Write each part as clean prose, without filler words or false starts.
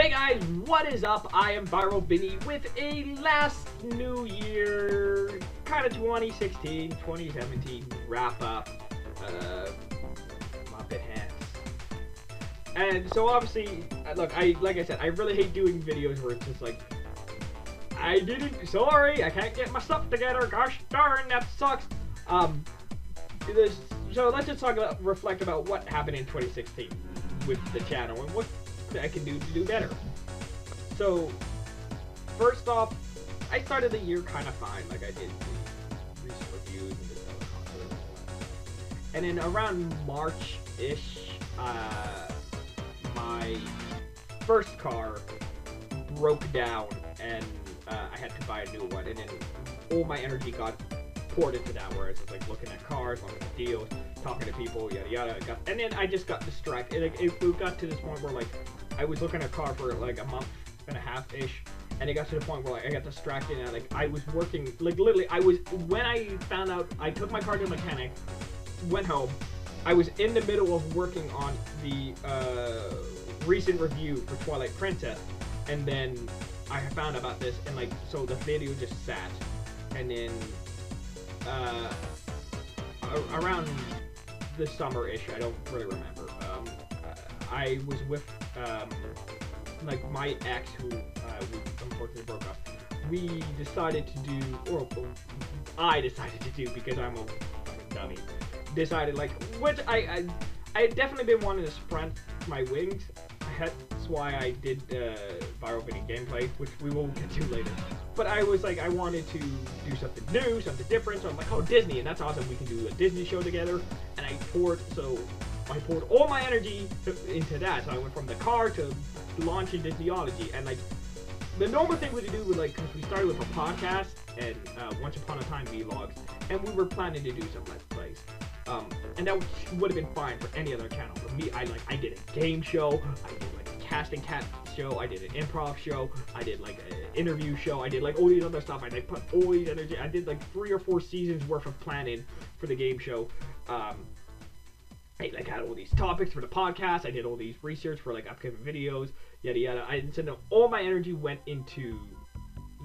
Hey guys, what is up? I am Viral Vinnie with a last New Year, kind of 2016, 2017 wrap up, Muppet Hands. And so obviously, look, like I said, I really hate doing videos where it's just like, sorry, I can't get my stuff together, gosh darn, that sucks. So let's just reflect about what happened in 2016 with the channel and what I can do to do better. So, first off, I started the year kind of fine, like I did recent reviews and this other. And then around March-ish, my first car broke down and I had to buy a new one, and then all my energy got poured into that, where I was just like looking at cars, looking at deals, talking to people, yada yada. And then I just got distracted. Like, it got to this point where like I was looking at a car for like a month and a half ish, and it got to the point where like I got distracted and like I was working, like literally when I found out, I took my car to a mechanic, went home, I was in the middle of working on the recent review for Twilight Princess, and then I found about this, and like so the video just sat, and then around the summer-ish, I don't really remember, I was with like my ex, who we unfortunately broke up. We decided to do, or I decided to do, because I'm a fucking dummy, decided like, which I had definitely been wanting to spread my wings. That's why I did Viral Vinnie gameplay, which we will get to later. But I was like, I wanted to do something new, something different, so I'm like, oh, Disney, and that's awesome, we can do a Disney show together. And I poured all my energy into that. So I went from the car to launching Disneyology, and like, the normal thing we do was like, because we started with a podcast and Once Upon a Time vlogs, and we were planning to do some Let's Plays. And that would have been fine for any other channel. For me, I did a game show, I did like a casting cat show, I did an improv show, I did like an interview show, I did like all these other stuff, I like put all these energy, I did like 3 or 4 seasons worth of planning for the game show. I like had all these topics for the podcast, I did all these research for like upcoming videos, yada yada. So all my energy went into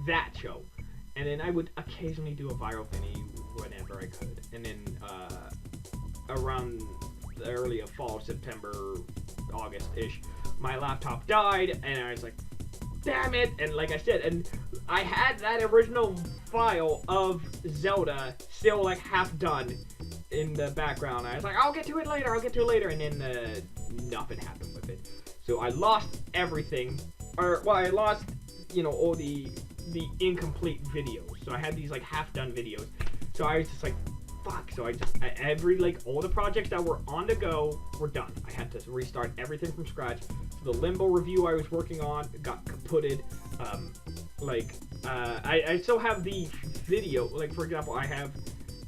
that show. And then I would occasionally do a Viral Vinnie whenever I could. And then around the early of fall, September, August-ish, my laptop died, and I was like, damn it. And like I said, and I had that original file of Zelda still like half done in the background. I was like, I'll get to it later, and then nothing happened with it. So I lost everything, I lost, all the incomplete videos. So I had these like half done videos. So I was just like, fuck. So all the projects that were on the go were done. I had to restart everything from scratch. So the Limbo review I was working on got kaputted. I still have the video. Like, for example, I have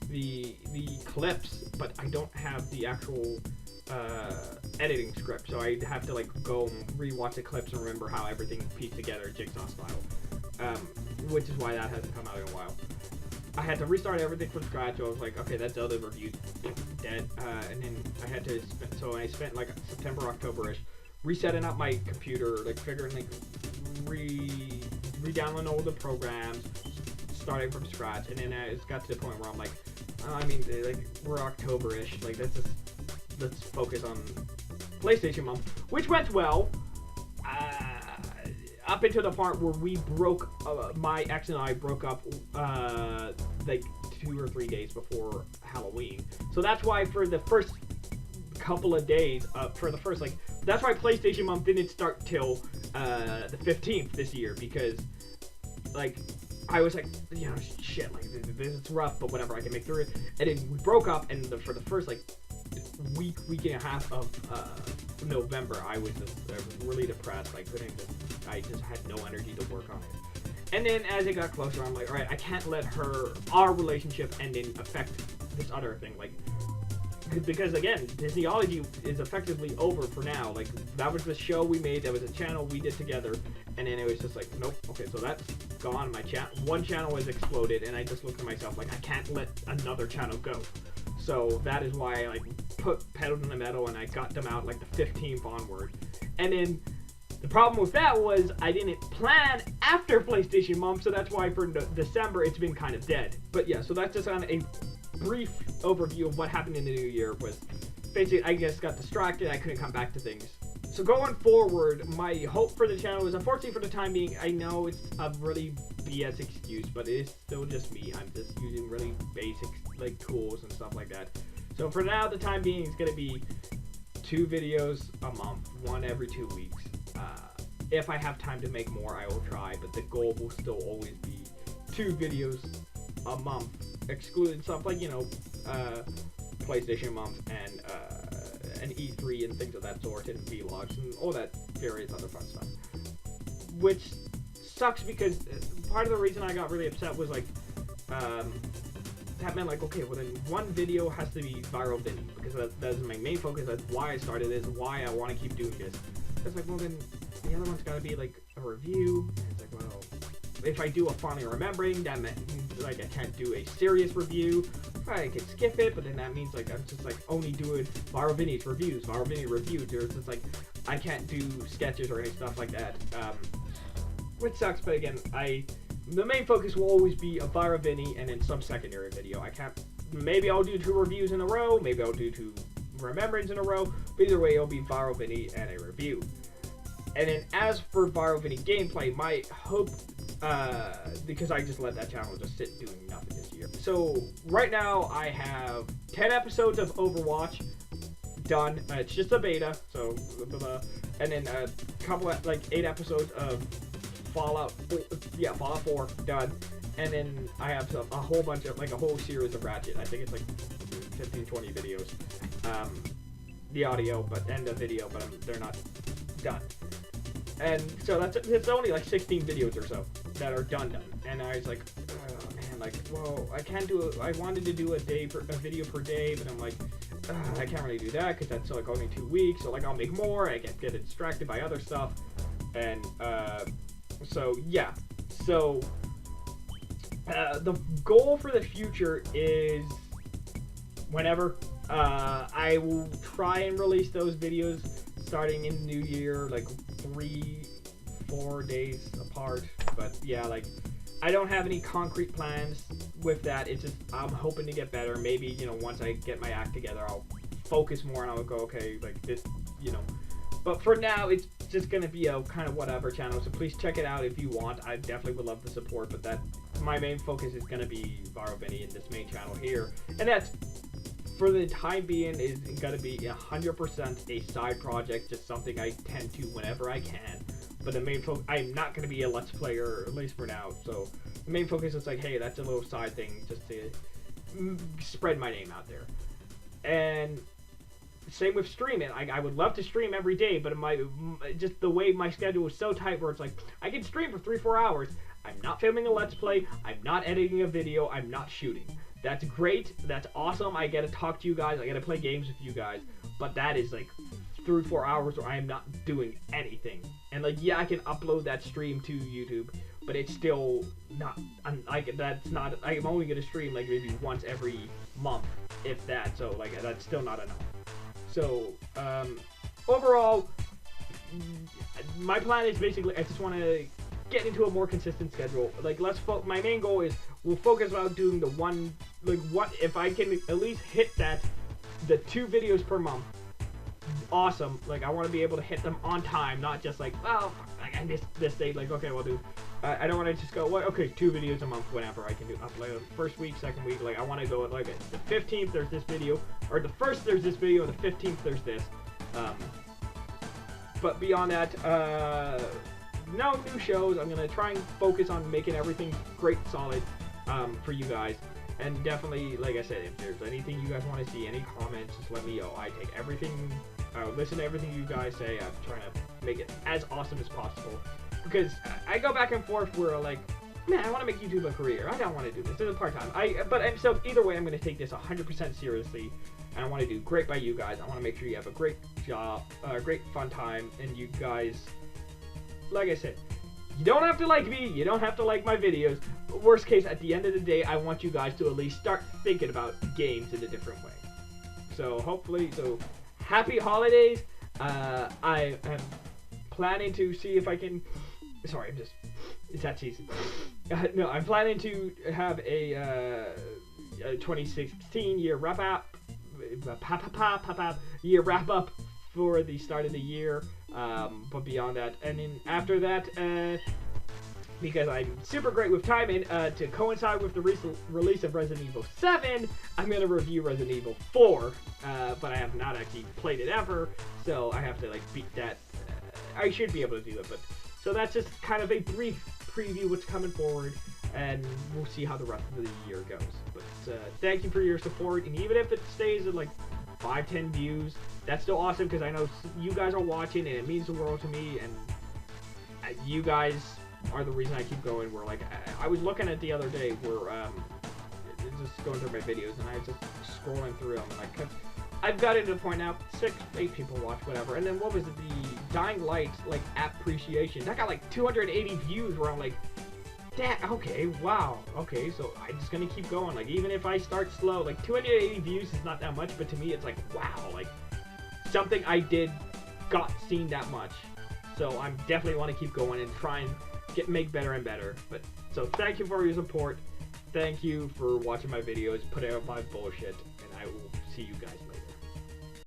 the clips, but I don't have the actual editing script. So I have to like go and rewatch the clips and remember how everything pieced together jigsaw style. Which is why that hasn't come out in a while. I had to restart everything from scratch, so I was like, okay, that's the other review dead. And then I had to I spent like September, October-ish resetting up my computer, like figuring like re-downloading all the programs, starting from scratch, and then it got to the point where I'm like, we're October-ish, like let's focus on PlayStation month, which went well. Up until the part where we broke, my ex and I broke up like 2 or 3 days before Halloween. So that's why for the first couple of days, that's why PlayStation month didn't start till the 15th this year, because like I was like, shit, like this is rough, but whatever, I can make through it. And then we broke up, and for the first like week and a half of November, I was really depressed. I just had no energy to work on it. And then as it got closer, I'm like, all right, I can't let our relationship ending affect this other thing. Like, because again, Disneyology is effectively over for now. Like, that was the show we made, that was a channel we did together, and then it was just like, nope, okay, so that's gone. My one channel has exploded, and I just looked at myself like, I can't let another channel go. So that is why I like put pedal to the metal, and I got them out like the 15th onward. And then The problem with that was I didn't plan after PlayStation month, so that's why for December it's been kind of dead. But yeah, so that's just on a brief overview of what happened in the new year. Was basically, I guess, got distracted. I couldn't come back to things. So going forward, my hope for the channel is, unfortunately for the time being, I know it's a really BS excuse, but it is still just me. I'm just using really basic like tools and stuff like that. So for now, the time being, it's gonna be 2 videos a month, 1 every 2 weeks. If I have time to make more, I will try, but the goal will still always be 2 videos a month, excluding stuff like, you know, PlayStation month and an E3 and things of that sort, and vlogs and all that various other fun stuff. Which sucks because part of the reason I got really upset was like, that meant like, okay, well then 1 video has to be viral Vinnie, because that is my main focus. That's why I started this, why I want to keep doing this. It's like, well then the other one's got to be like a review. And it's like, well, if I do a finally remembering, that meant like I can't do a serious review. I could skip it, but then that means like I'm just like only doing viral Vinnie's reviews, viral Vinnie reviews. There's just like I can't do sketches or any stuff like that, which sucks. But again, the main focus will always be a viral Vinnie and then some secondary video. I can't. Maybe I'll do 2 reviews in a row. Maybe I'll do 2 remembrance in a row. But either way, it'll be viral Vinnie and a review. And then as for viral Vinnie gameplay, my hope, because I just let that channel just sit doing nothing this year. So right now I have 10 episodes of Overwatch done. It's just a beta, so and then a couple of, like 8 episodes of Fallout 4 done. And then I have a whole bunch of, like a whole series of Ratchet. I think it's like 15-20 videos. The audio, and the video, but they're not done. And so it's only like 16 videos or so that are done. And I was like, oh man, like, well, I can't do it. I wanted to do a video per day, but I'm like, I can't really do that because that's like only 2 weeks. So like I'll make more. I get distracted by other stuff, and so yeah. So the goal for the future is whenever I will try and release those videos starting in the new year, like 3-4 days apart. But yeah, like I don't have any concrete plans with that. It's just I'm hoping to get better. Maybe, you know, once I get my act together, I'll focus more and I'll go, okay, like this, you know. But for now, it's just gonna be a kind of whatever channel. So please check it out if you want. I definitely would love the support, but that my main focus is gonna be viral Vinnie in this main channel here, and that's, for the time being, is going to be 100% a side project, just something I tend to whenever I can. But the main focus, I'm not going to be a Let's Player, at least for now. So the main focus is like, hey, that's a little side thing just to spread my name out there. And same with streaming. I would love to stream every day, but just the way my schedule is so tight where it's like, I can stream for 3-4 hours. I'm not filming a Let's Play. I'm not editing a video. I'm not shooting. That's great. That's awesome. I get to talk to you guys. I get to play games with you guys. But that is like 3-4 hours where I am not doing anything. And like, yeah, I can upload that stream to YouTube, but it's still not. I'm only gonna stream like maybe once every month, if that. So like, that's still not enough. So overall, my plan is basically I just want to get into a more consistent schedule. Like, my main goal is we'll focus on doing the one, like, what if I can at least hit the 2 videos per month. Awesome. Like, I want to be able to hit them on time, not just like, well, I missed this date. Like, okay, well, dude, I don't want to just go, well, okay, 2 videos a month whenever I can do upload. First week, second week, like, I want to go at like the 15th there's this video, or the 1st there's this video, and the 15th there's this. But beyond that, no new shows. I'm gonna try and focus on making everything great, solid, for you guys. And definitely, like I said, if there's anything you guys want to see, any comments, just let me know. I take everything, listen to everything you guys say. I'm trying to make it as awesome as possible. Because I go back and forth where, like, man, I want to make YouTube a career. I don't want to do this. This is part-time. So either way, I'm going to take this 100% seriously. And I want to do great by you guys. I want to make sure you have a great job, great fun time. And you guys, like I said, you don't have to like me. You don't have to like my videos. But worst case, at the end of the day, I want you guys to at least start thinking about games in a different way. So hopefully, happy holidays. I am planning to see if I can. Sorry, it's that season. No, I'm planning to have a 2016 year wrap up, year wrap up for the start of the year. But beyond that, and then after that, because I'm super great with timing, to coincide with the recent release of Resident Evil 7, I'm gonna review Resident Evil 4. But I have not actually played it ever, so I have to like beat that. I should be able to do it, but. So that's just kind of a brief preview what's coming forward, and we'll see how the rest of the year goes. But thank you for your support, and even if it stays at like 5-10 views, that's still awesome because I know you guys are watching and it means the world to me, and you guys are the reason I keep going. Where like I was looking at the other day where just going through my videos and I was just scrolling through them like. 'Cause I've got it to the point now, 6-8 people watch, whatever. And then what was it, the Dying Light, like, appreciation? That got like 280 views where I'm like, okay, wow, okay, so I'm just gonna keep going. Like, even if I start slow, like 280 views is not that much, but to me it's like, wow, like, something I did got seen that much. So I definitely want to keep going and try and make better and better. But so thank you for your support. Thank you for watching my videos, putting up my bullshit, and I will see you guys later.